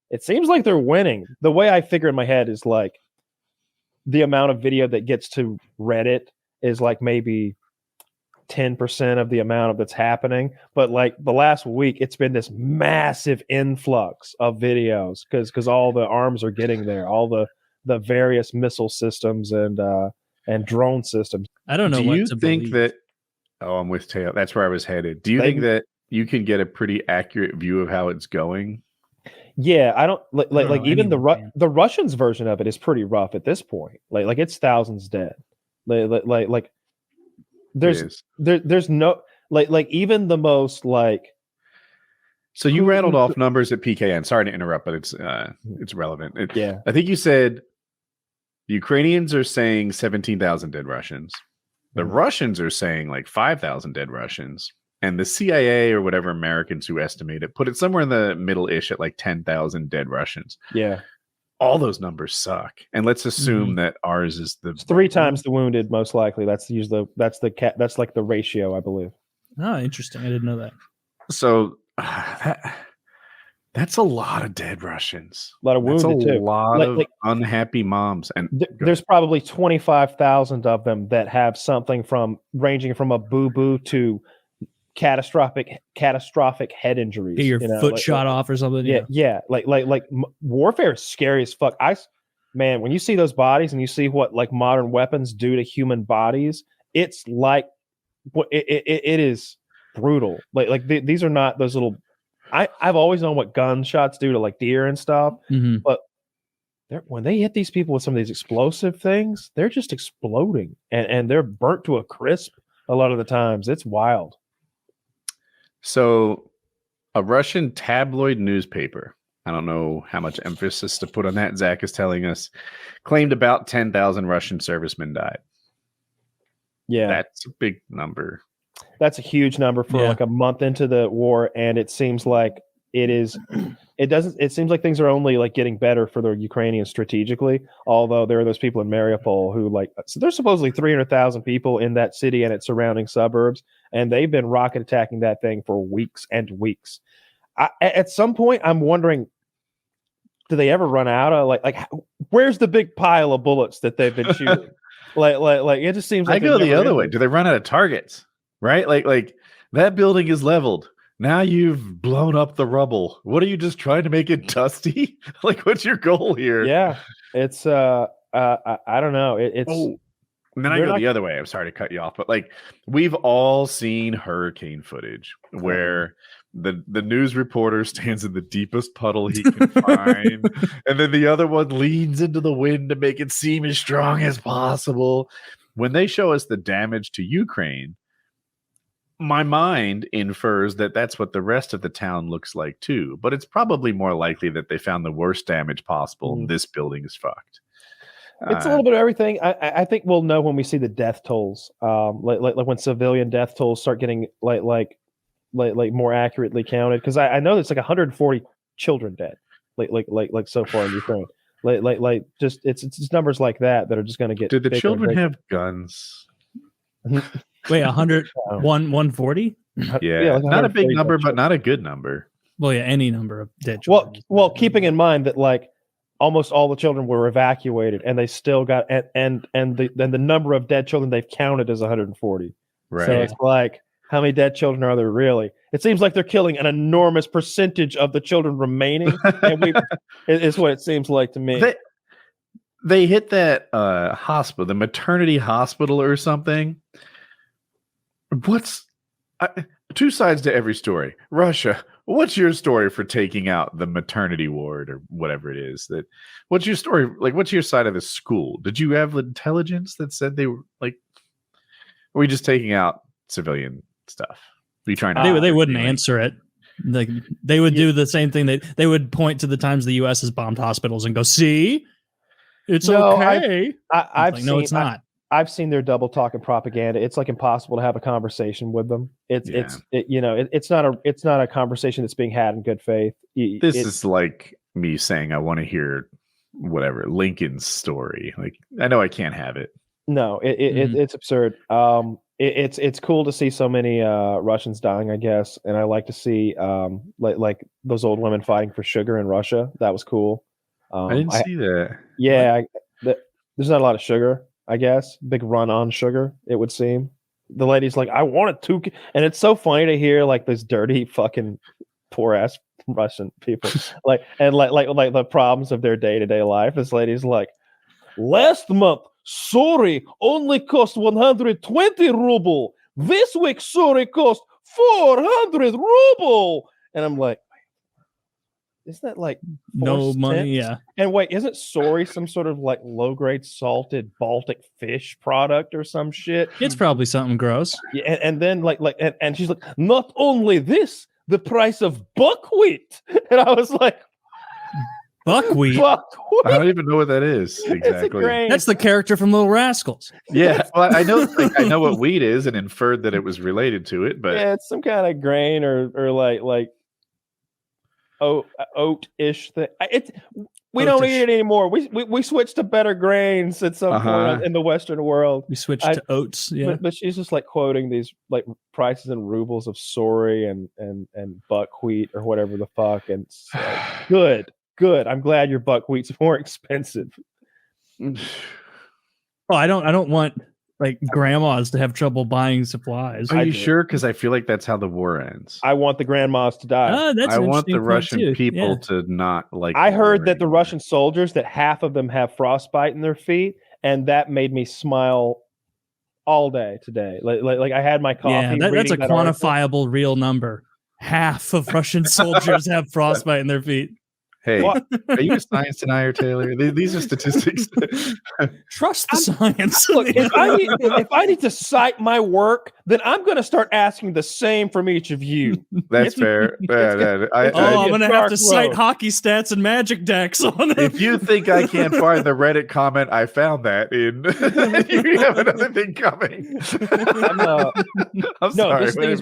it seems like they're winning. The way I figure in my head is like the amount of video that gets to Reddit is like maybe 10% of the amount of that's happening. But like the last week, it's been this massive influx of videos because all the arms are getting there, all the various missile systems and drone systems. I don't know. Do you think that? Oh, I'm with Tail. That's where I was headed. Do you think that you can get a pretty accurate view of how it's going? Yeah, I don't like even the Russians version of it is pretty rough at this point. Like it's thousands dead. Like there's no like even the most like. So you rattled off numbers at PKA. I'm sorry to interrupt, but it's relevant. Yeah, I think you said the Ukrainians are saying 17,000 dead Russians. The Russians are saying like 5,000 dead Russians. And the CIA or whatever Americans who estimate it put it somewhere in the middle-ish at like 10,000 dead Russians. Yeah. All those numbers suck. And let's assume that ours is it's 3 times the wounded, most likely. That's like the ratio, I believe. Oh, interesting. I didn't know that. So that's a lot of dead Russians. A lot of wounded too. A lot of unhappy moms. And there's probably 25,000 of them that have something ranging from a boo-boo to catastrophic head injuries. Get your foot shot off or something. Yeah. Like warfare is scary as fuck. Man, when you see those bodies and you see what like modern weapons do to human bodies, it's like it is brutal. Like these are not those little. I've always known what gunshots do to like deer and stuff, but when they hit these people with some of these explosive things, they're just exploding and they're burnt to a crisp a lot of the times. It's wild. So a Russian tabloid newspaper, I don't know how much emphasis to put on that, Zach is telling us, claimed about 10,000 Russian servicemen died. Yeah. That's a big number. That's a huge number for like a month into the war, and it seems like it seems like things are only like getting better for the Ukrainians strategically, although there are those people in Mariupol who so there's supposedly 300,000 people in that city and its surrounding suburbs, and they've been rocket attacking that thing for weeks and weeks. At some point, I'm wondering, do they ever run out of like where's the big pile of bullets that they've been shooting? like it just seems like I go the other way. Do they run out of targets? Right? Like that building is leveled. Now you've blown up the rubble. What are you just trying to make it dusty? Like, what's your goal here? Yeah, it's I don't know. And then I go the other way. I'm sorry to cut you off, but like we've all seen hurricane footage where the news reporter stands in the deepest puddle he can find, and then the other one leans into the wind to make it seem as strong as possible. When they show us the damage to Ukraine, my mind infers that that's what the rest of the town looks like too, but it's probably more likely that they found the worst damage possible and this building is fucked. It's a little bit of everything. I think we'll know when we see the death tolls, like when civilian death tolls start getting like more accurately counted. Because I know there's like 140 children dead, like so far in Ukraine. Like just it's numbers like that are just going to get. Did the children have guns? Wait, 140? Yeah, like not a big number, but not a good number. Well, yeah, any number of dead children. Well, keeping in mind that like almost all the children were evacuated, and they still got and the number of dead children they've counted is 140. Right. So it's like, how many dead children are there really? It seems like they're killing an enormous percentage of the children remaining, and it's what it seems like to me. They hit that hospital, the maternity hospital or something. What's two sides to every story? Russia, what's your story for taking out the maternity ward or whatever it is? What's your story? Like, what's your side of the school? Did you have intelligence that said they were like? Are we just taking out civilian stuff? Are you trying to? They wouldn't answer it. Like they would do the same thing. They would point to the times the U.S. has bombed hospitals and go, "See, it's okay." It's not. I've seen their double talk and propaganda. It's like impossible to have a conversation with them. It's not a conversation that's being had in good faith. This is like me saying I want to hear whatever Lincoln's story. Like I know I can't have it. No, it's absurd. it's cool to see so many Russians dying, I guess, and I like to see like those old women fighting for sugar in Russia. That was cool. I didn't see that. Yeah, there's not a lot of sugar, I guess. Big run on sugar, it would seem. The lady's like, I wanted to, and it's so funny to hear like these dirty fucking poor ass Russian people like the problems of their day-to-day life. This lady's like, last month sorry only cost 120 ruble. This week sorry cost 400 ruble. And I'm like, isn't that like no money? Yeah. And wait, isn't sorry some sort of like low-grade salted Baltic fish product or some shit? It's probably something gross. Yeah, and then and she's like, not only this, the price of buckwheat. And I was like, buckwheat? I don't even know what that is exactly. That's the character from Little Rascals. Yeah, well, I know what wheat is and inferred that it was related to it, but yeah, it's some kind of grain or like oat-ish thing. We don't eat it anymore. We switched to better grains at some point in the Western world. We switched to oats. Yeah, but she's just like quoting these like prices in rubles of sorry and buckwheat or whatever the fuck. And it's like, good. I'm glad your buckwheat's more expensive. Oh, I don't want like grandmas to have trouble buying supplies. Are you sure? Because I feel like that's how the war ends. I want the grandmas to die. That's I want the Russian people to not like. I heard that the Russian soldiers, that half of them have frostbite in their feet, and that made me smile all day today. Like I had my coffee. Yeah, that's a quantifiable real number. Half of Russian soldiers have frostbite in their feet. Hey, are you a science denier, Taylor? These are statistics. Trust the science. Look, if I need to cite my work, then I'm going to start asking the same from each of you. That's fair. I'm going to have to cite hockey stats and magic decks on it. If you think I can't find the Reddit comment, I found that in. You have another thing coming. I'm sorry. This thing's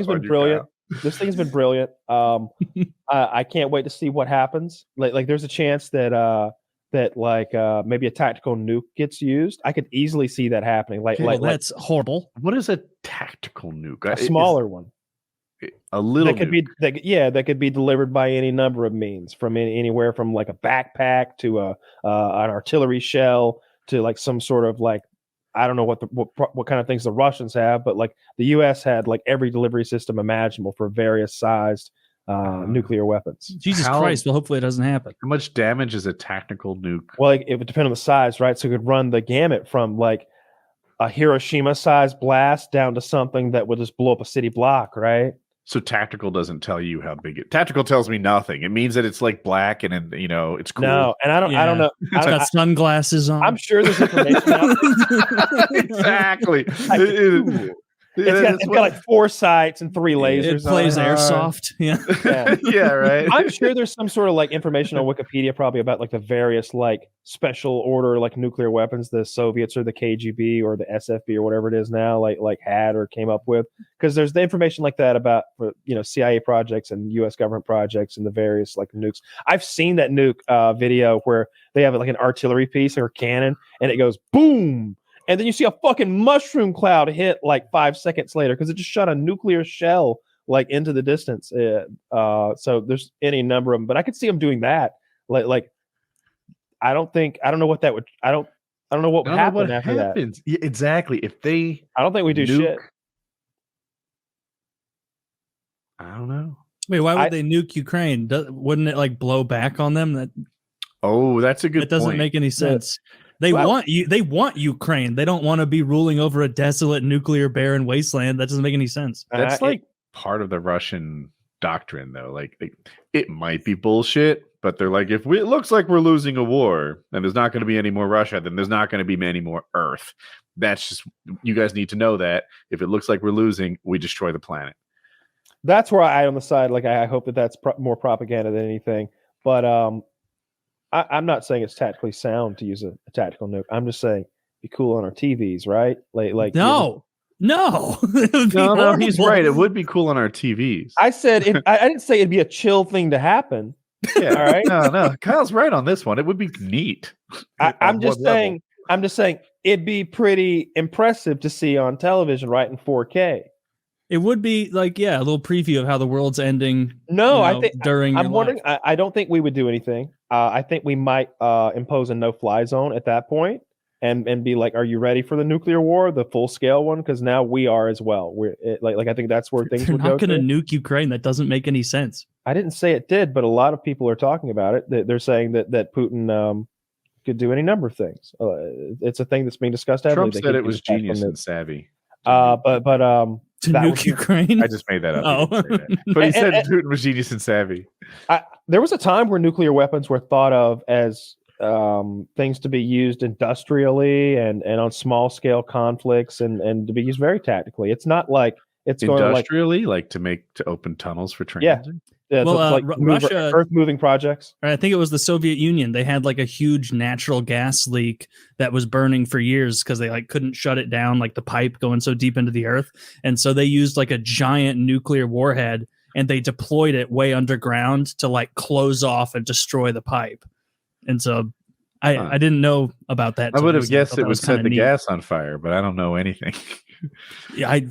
been brilliant. This thing's been brilliant. I can't wait to see what happens. Like there's a chance that maybe a tactical nuke gets used. I could easily see that happening. That's horrible. What is a tactical nuke? A smaller one. A little that could nuke. That could be delivered by any number of means, from anywhere from like a backpack to an artillery shell to like some sort of like, I don't know what kind of things the Russians have, but like the U.S. had like every delivery system imaginable for various sized nuclear weapons. Jesus Christ! Well, hopefully it doesn't happen. How much damage is a tactical nuke? Well, it would depend on the size, right? So it could run the gamut from like a Hiroshima-sized blast down to something that would just blow up a city block, right? So tactical doesn't tell you how big it. Tactical tells me nothing. It means that it's like black and it's cool. No, and I don't know. It's got sunglasses on. I'm sure there's information out there. Exactly. It's got like 4 sights and 3 lasers. It plays airsoft. Yeah, right. I'm sure there's some sort of like information on Wikipedia probably about like the various like special order like nuclear weapons the Soviets or the KGB or the SFB or whatever it is now like had or came up with, because there's the information like that about CIA projects and U.S. government projects and the various like nukes. I've seen that nuke video where they have like an artillery piece or cannon and it goes boom. And then you see a fucking mushroom cloud hit like 5 seconds later because it just shot a nuclear shell like into the distance. So there's any number of them, but I could see them doing that. Like I don't know what that would. I don't know what would happen after that. Yeah, exactly. If they, I don't think we do shit. I don't know. Wait, why would they nuke Ukraine? Wouldn't it like blow back on them? That's a good point. That doesn't make any sense. They want Ukraine. They don't want to be ruling over a desolate nuclear barren wasteland. That doesn't make any sense. That's part of the Russian doctrine, though. Like it might be bullshit, but they're like, if it looks like we're losing a war and there's not going to be any more Russia, then there's not going to be any more Earth. That's just, you guys need to know that if it looks like we're losing, we destroy the planet. That's where I on the side. Like I hope that's more propaganda than anything. But I'm not saying it's tactically sound to use a tactical nuke. I'm just saying be cool on our TVs, right? No, he's right. It would be cool on our TVs. I said I didn't say it'd be a chill thing to happen. Yeah, all right. No, Kyle's right on this one. It would be neat. I'm just saying I'm just saying it'd be pretty impressive to see on television, right, in 4K. It would be like, a little preview of how the world's ending. No, I think during. I'm wondering. I don't think we would do anything. I think we might impose a no-fly zone at that point, and be like, "Are you ready for the nuclear war, the full-scale one?" Because now we are as well. We're I think that's where things would go. They're not going to nuke Ukraine. That doesn't make any sense. I didn't say it did, but a lot of people are talking about it. They're saying that Putin could do any number of things. It's a thing that's being discussed heavily. Trump said it was genius and savvy. But to nuke Ukraine. I just made that up. But he said Putin was genius and savvy. There was a time where nuclear weapons were thought of as things to be used industrially and on small scale conflicts and to be used very tactically. It's not like it's industrially, going to open tunnels for trains. Yeah. Well, Russia, earth-moving projects. I think it was the Soviet Union. They had like a huge natural gas leak that was burning for years because they couldn't shut it down, like the pipe going so deep into the earth. And so they used like a giant nuclear warhead and they deployed it way underground to close off and destroy the pipe. And so I didn't know about that. I would have guessed it would set the gas on fire, but I don't know anything. Yeah, I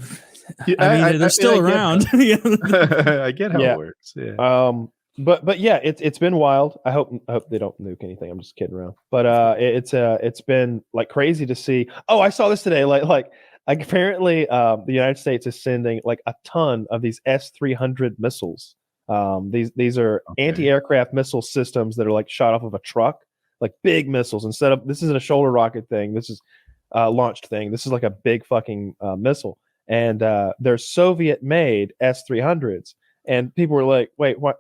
mean, they're still around. I get how it works. Yeah. But yeah, it's been wild. I hope they don't nuke anything. I'm just kidding around. But it's been crazy to see. Oh, I saw this today. Apparently the United States is sending a ton of these S-300 missiles. These are anti-aircraft missile systems that are shot off of a truck, big missiles. Instead of this isn't a shoulder rocket thing. This is a launched thing. This is a big fucking missile. And they're Soviet-made S-300s. And people were like, wait, what?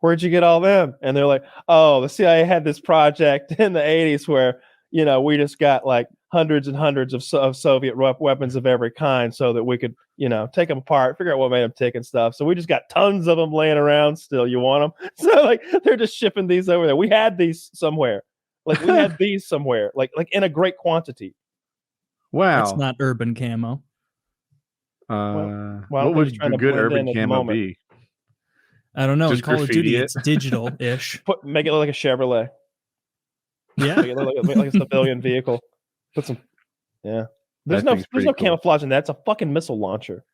Where'd you get all them? And they're like, oh, the CIA had this project in the 80s where, we just got hundreds and hundreds of Soviet weapons of every kind so that we could, take them apart, figure out what made them tick and stuff. So we just got tons of them laying around still. You want them? So they're just shipping these over there. We had these somewhere. We had these somewhere, in a great quantity. Wow. It's not urban camo. What would good urban camo be? I don't know. Just in Call of Duty, graffiti it's digital-ish. Make it look like a Chevrolet. Yeah, make it look like a civilian vehicle. Put some. Yeah, there's no camouflage in that. It's a fucking missile launcher.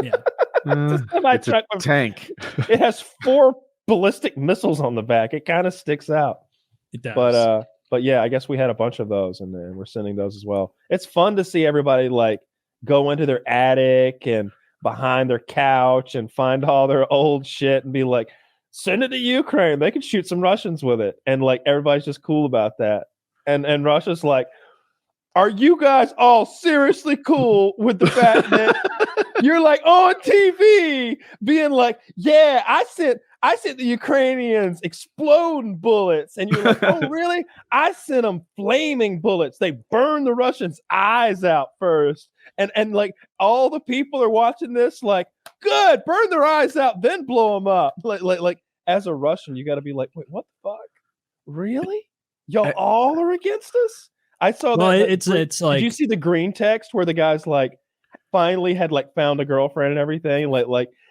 Yeah, it's a tank. It has 4 ballistic missiles on the back. It kind of sticks out. It does. But yeah, I guess we had a bunch of those, and then we're sending those as well. It's fun to see everybody go into their attic and behind their couch and find all their old shit and be like, send it to Ukraine. They could shoot some Russians with it. And everybody's just cool about that. And Russia's like, are you guys all seriously cool with the fact that you're on TV being like, yeah, I sent the Ukrainians exploding bullets. And you're like, oh, really? I sent them flaming bullets. They burned the Russians' eyes out first. And all the people are watching this good, burn their eyes out, then blow them up. As a Russian, you got to be like, wait, what the fuck? Really? Y'all all are against us? I saw that. It's did you see the green text where the guy's finally had found a girlfriend and everything?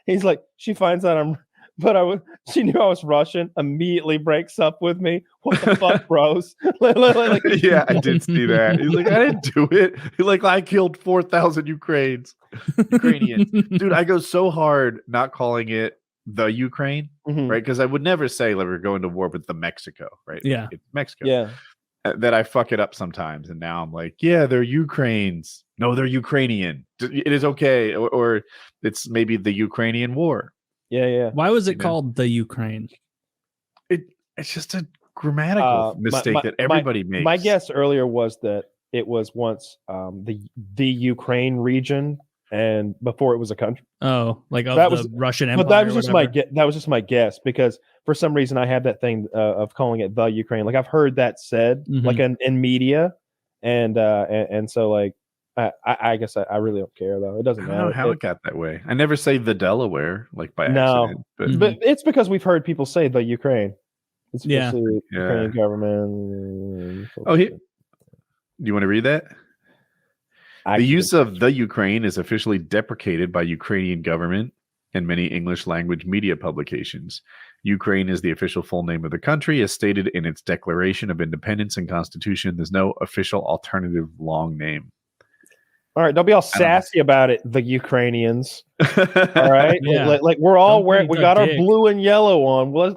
He's she finds out she knew I was Russian, immediately breaks up with me. What the fuck, bros? Yeah, I did see that. He's like, I didn't do it. He's like, I killed 4,000 Ukrainians. Dude, I go so hard not calling it the Ukraine, right? Because I would never say we're going to war with the Mexico, right? Yeah. It's Mexico. Yeah. That I fuck it up sometimes. And now I'm like, yeah, they're Ukrainians. No, they're Ukrainian. It is okay. Or it's maybe the Ukrainian war. Yeah. Why was it called the Ukraine? It's just a grammatical mistake that everybody makes. My guess earlier was that it was once the Ukraine region, and before it was a country. Oh, the Russian Empire. But that was just my guess, because for some reason I had that thing of calling it the Ukraine. I've heard that said in media, and so I guess I really don't care though. It doesn't matter. I don't know how it got that way. I never say the Delaware by accident. But it's because we've heard people say the Ukraine. It's Ukrainian government. Oh, do you want to read that? The use of the Ukraine is officially deprecated by Ukrainian government and many English language media publications. Ukraine is the official full name of the country, as stated in its Declaration of Independence and Constitution. There's no official alternative long name. All right, don't be all sassy about it, the Ukrainians. All right, Yeah. like we're all wearing, we got our dick. blue and yellow on. Let's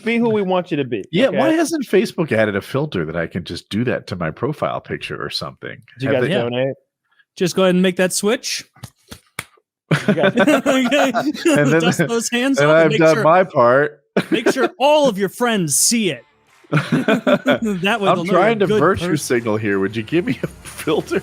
be who we want you to be. Yeah, okay? why hasn't Facebook added a filter that I can just do that to my profile picture or something? Did you guys Yeah. donate? Just go ahead and make that switch. You guys, And then- dust those hands And off. I've done my part. Make sure all of your friends see it. That way, I'm trying to virtue signal here. Would you give me a filter?